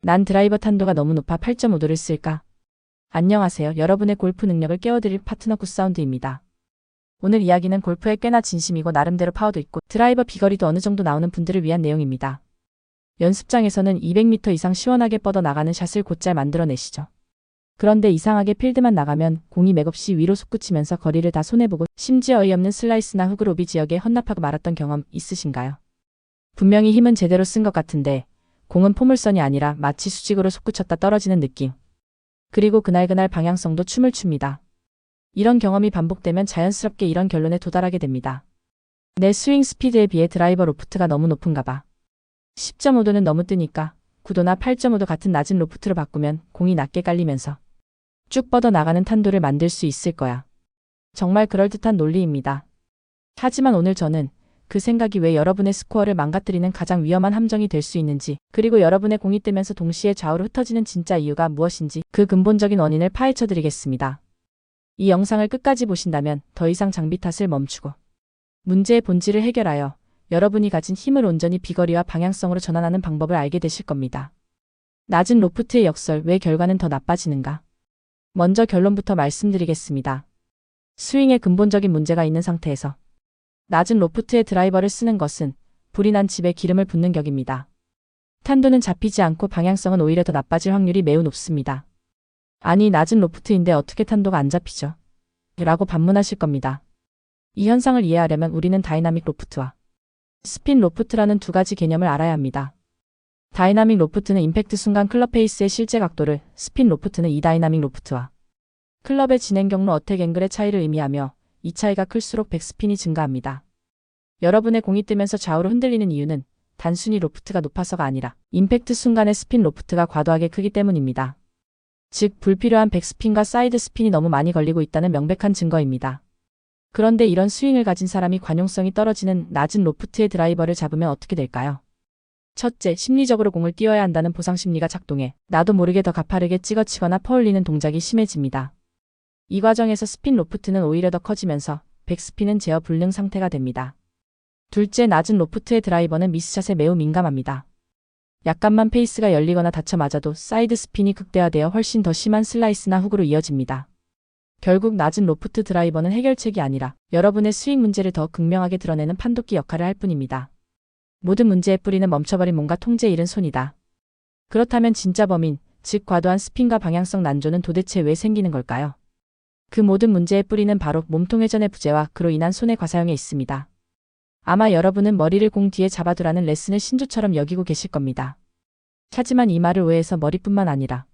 난 드라이버 탄도가 너무 높아 8.5도를 쓸까? 안녕하세요. 여러분의 골프 능력을 깨워드릴 파트너 굿사운드입니다. 오늘 이야기는 골프에 꽤나 진심이고 나름대로 파워도 있고 드라이버 비거리도 어느 정도 나오는 분들을 위한 내용입니다. 연습장에서는 200m 이상 시원하게 뻗어 나가는 샷을 곧잘 만들어내시죠. 그런데 이상하게 필드만 나가면 공이 맥없이 위로 솟구치면서 거리를 다 손해보고 심지어 어이없는 슬라이스나 훅을 오비 지역에 헌납하고 말았던 경험 있으신가요? 분명히 힘은 제대로 쓴 것 같은데 공은 포물선이 아니라 마치 수직으로 솟구쳤다 떨어지는 느낌. 그리고 그날 방향성도 춤을 춥니다. 이런 경험이 반복되면 자연스럽게 이런 결론에 도달하게 됩니다. 내 스윙 스피드에 비해 드라이버 로프트가 너무 높은가 봐. 10.5도는 너무 뜨니까 9도나 8.5도 같은 낮은 로프트로 바꾸면 공이 낮게 깔리면서 쭉 뻗어 나가는 탄도를 만들 수 있을 거야. 정말 그럴듯한 논리입니다. 하지만 오늘 저는 그 생각이 왜 여러분의 스코어를 망가뜨리는 가장 위험한 함정이 될 수 있는지, 그리고 여러분의 공이 뜨면서 동시에 좌우로 흩어지는 진짜 이유가 무엇인지 그 근본적인 원인을 파헤쳐 드리겠습니다. 이 영상을 끝까지 보신다면 더 이상 장비 탓을 멈추고 문제의 본질을 해결하여 여러분이 가진 힘을 온전히 비거리와 방향성으로 전환하는 방법을 알게 되실 겁니다. 낮은 로프트의 역설, 왜 결과는 더 나빠지는가? 먼저 결론부터 말씀드리겠습니다. 스윙에 근본적인 문제가 있는 상태에서 낮은 로프트의 드라이버를 쓰는 것은 불이 난 집에 기름을 붓는 격입니다. 탄도는 잡히지 않고 방향성은 오히려 더 나빠질 확률이 매우 높습니다. 아니, 낮은 로프트인데 어떻게 탄도가 안 잡히죠? 라고 반문하실 겁니다. 이 현상을 이해하려면 우리는 다이나믹 로프트와 스핀 로프트라는 두 가지 개념을 알아야 합니다. 다이나믹 로프트는 임팩트 순간 클럽 페이스의 실제 각도를, 스핀 로프트는 이 다이나믹 로프트와 클럽의 진행 경로 어택 앵글의 차이를 의미하며 이 차이가 클수록 백스핀이 증가합니다. 여러분의 공이 뜨면서 좌우로 흔들리는 이유는 단순히 로프트가 높아서가 아니라 임팩트 순간의 스핀 로프트가 과도하게 크기 때문입니다. 즉, 불필요한 백스핀과 사이드 스핀이 너무 많이 걸리고 있다는 명백한 증거입니다. 그런데 이런 스윙을 가진 사람이 관용성이 떨어지는 낮은 로프트의 드라이버를 잡으면 어떻게 될까요? 첫째, 심리적으로 공을 띄워야 한다는 보상심리가 작동해 나도 모르게 더 가파르게 찍어치거나 퍼올리는 동작이 심해집니다. 이 과정에서 스핀 로프트는 오히려 더 커지면서 백스핀은 제어 불능 상태가 됩니다. 둘째, 낮은 로프트의 드라이버는 미스샷에 매우 민감합니다. 약간만 페이스가 열리거나 닫혀 맞아도 사이드 스핀이 극대화되어 훨씬 더 심한 슬라이스나 훅으로 이어집니다. 결국 낮은 로프트 드라이버는 해결책이 아니라 여러분의 스윙 문제를 더 극명하게 드러내는 판도끼 역할을 할 뿐입니다. 모든 문제의 뿌리는 멈춰버린 몸과 통제 잃은 손이다. 그렇다면 진짜 범인, 즉 과도한 스핀과 방향성 난조는 도대체 왜 생기는 걸까요? 그 모든 문제의 뿌리는 바로 몸통 회전의 부재와 그로 인한 손의 과사용에 있습니다. 아마 여러분은 머리를 공 뒤에 잡아두라는 레슨을 신조처럼 여기고 계실 겁니다. 하지만 이 말을 오해해서 머리뿐만 아니라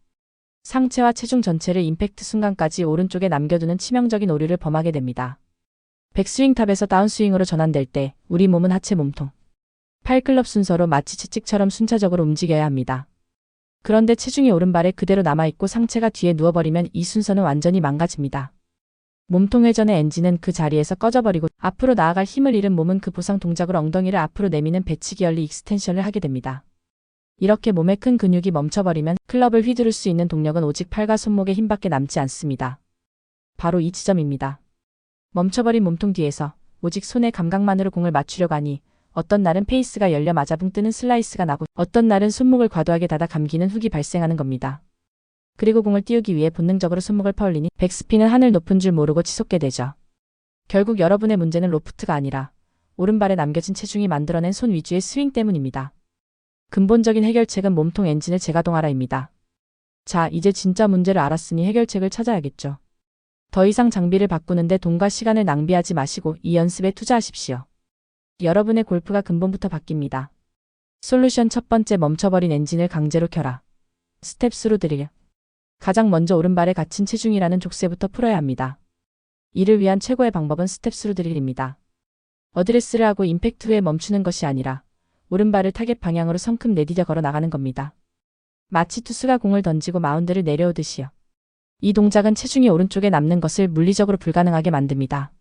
상체와 체중 전체를 임팩트 순간까지 오른쪽에 남겨두는 치명적인 오류를 범하게 됩니다. 백스윙 탑에서 다운스윙으로 전환될 때 우리 몸은 하체, 몸통, 팔클럽 순서로 마치 채찍처럼 순차적으로 움직여야 합니다. 그런데 체중이 오른발에 그대로 남아있고 상체가 뒤에 누워버리면 이 순서는 완전히 망가집니다. 몸통 회전의 엔진은 그 자리에서 꺼져버리고 앞으로 나아갈 힘을 잃은 몸은 그 보상 동작으로 엉덩이를 앞으로 내미는 배치기 열리 익스텐션을 하게 됩니다. 이렇게 몸의 큰 근육이 멈춰버리면 클럽을 휘두를 수 있는 동력은 오직 팔과 손목의 힘밖에 남지 않습니다. 바로 이 지점입니다. 멈춰버린 몸통 뒤에서 오직 손의 감각만으로 공을 맞추려고 하니 어떤 날은 페이스가 열려 맞아 붕 뜨는 슬라이스가 나고 어떤 날은 손목을 과도하게 닫아 감기는 훅이 발생하는 겁니다. 그리고 공을 띄우기 위해 본능적으로 손목을 퍼올리니 백스핀은 하늘 높은 줄 모르고 치솟게 되죠. 결국 여러분의 문제는 로프트가 아니라 오른발에 남겨진 체중이 만들어낸 손 위주의 스윙 때문입니다. 근본적인 해결책은 몸통 엔진을 재가동하라입니다. 자, 이제 진짜 문제를 알았으니 해결책을 찾아야겠죠. 더 이상 장비를 바꾸는데 돈과 시간을 낭비하지 마시고 이 연습에 투자하십시오. 여러분의 골프가 근본부터 바뀝니다. 솔루션 첫 번째, 멈춰버린 엔진을 강제로 켜라. 스텝스로 드릴. 가장 먼저 오른발에 갇힌 체중이라는 족쇄부터 풀어야 합니다. 이를 위한 최고의 방법은 스텝스로 드릴입니다. 어드레스를 하고 임팩트 후에 멈추는 것이 아니라 오른발을 타겟 방향으로 성큼 내디뎌 걸어 나가는 겁니다. 마치 투수가 공을 던지고 마운드를 내려오듯이요. 이 동작은 체중이 오른쪽에 남는 것을 물리적으로 불가능하게 만듭니다.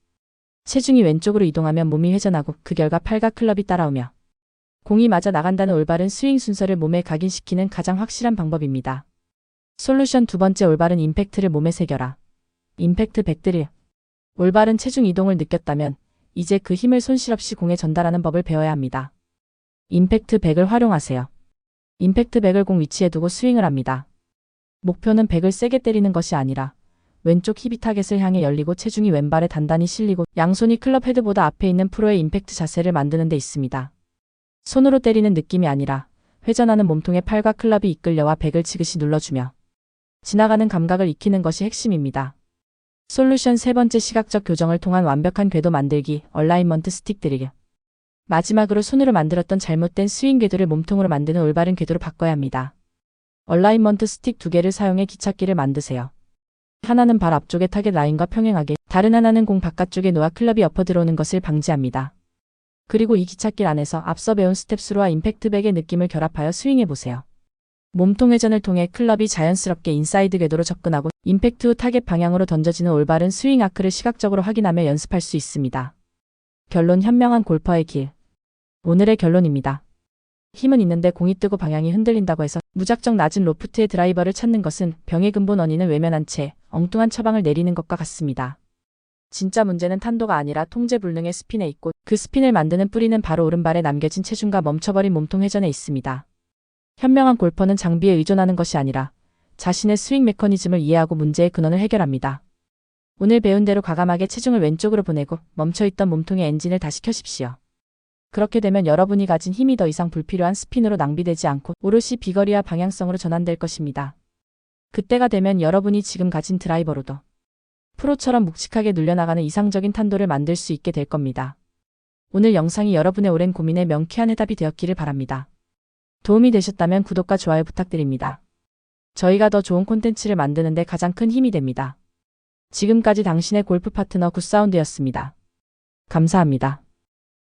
체중이 왼쪽으로 이동하면 몸이 회전하고 그 결과 팔과 클럽이 따라오며 공이 맞아 나간다는 올바른 스윙 순서를 몸에 각인시키는 가장 확실한 방법입니다. 솔루션 두 번째, 올바른 임팩트를 몸에 새겨라. 임팩트 100드릴. 올바른 체중 이동을 느꼈다면 이제 그 힘을 손실없이 공에 전달하는 법을 배워야 합니다. 임팩트 100을 활용하세요. 임팩트 백을 공 위치에 두고 스윙을 합니다. 목표는 백을 세게 때리는 것이 아니라 왼쪽 힙이 타겟을 향해 열리고 체중이 왼발에 단단히 실리고 양손이 클럽 헤드보다 앞에 있는 프로의 임팩트 자세를 만드는 데 있습니다. 손으로 때리는 느낌이 아니라 회전하는 몸통에 팔과 클럽이 이끌려와 백을 지그시 눌러주며 지나가는 감각을 익히는 것이 핵심입니다. 솔루션 세 번째, 시각적 교정을 통한 완벽한 궤도 만들기, 얼라인먼트 스틱 드릴. 마지막으로 손으로 만들었던 잘못된 스윙 궤도를 몸통으로 만드는 올바른 궤도로 바꿔야 합니다. 얼라인먼트 스틱 2개를 사용해 기찻길을 만드세요. 하나는 발 앞쪽의 타겟 라인과 평행하게, 다른 하나는 공 바깥쪽에 놓아 클럽이 엎어 들어오는 것을 방지합니다. 그리고 이 기찻길 안에서 앞서 배운 스텝스로와 임팩트 백의 느낌을 결합하여 스윙해보세요. 몸통 회전을 통해 클럽이 자연스럽게 인사이드 궤도로 접근하고 임팩트 후 타겟 방향으로 던져지는 올바른 스윙 아크를 시각적으로 확인하며 연습할 수 있습니다. 결론, 현명한 골퍼의 길. 오늘의 결론입니다. 힘은 있는데 공이 뜨고 방향이 흔들린다고 해서 무작정 낮은 로프트의 드라이버를 찾는 것은 병의 근본 원인을 외면한 채 엉뚱한 처방을 내리는 것과 같습니다. 진짜 문제는 탄도가 아니라 통제 불능의 스핀에 있고, 그 스핀을 만드는 뿌리는 바로 오른발에 남겨진 체중과 멈춰버린 몸통 회전에 있습니다. 현명한 골퍼는 장비에 의존하는 것이 아니라 자신의 스윙 메커니즘을 이해하고 문제의 근원을 해결합니다. 오늘 배운 대로 과감하게 체중을 왼쪽으로 보내고 멈춰있던 몸통의 엔진을 다시 켜십시오. 그렇게 되면 여러분이 가진 힘이 더 이상 불필요한 스핀으로 낭비되지 않고 오롯이 비거리와 방향성으로 전환될 것입니다. 그때가 되면 여러분이 지금 가진 드라이버로도 프로처럼 묵직하게 눌려나가는 이상적인 탄도를 만들 수 있게 될 겁니다. 오늘 영상이 여러분의 오랜 고민에 명쾌한 해답이 되었기를 바랍니다. 도움이 되셨다면 구독과 좋아요 부탁드립니다. 저희가 더 좋은 콘텐츠를 만드는 데 가장 큰 힘이 됩니다. 지금까지 당신의 골프 파트너 굿사운드였습니다. 감사합니다.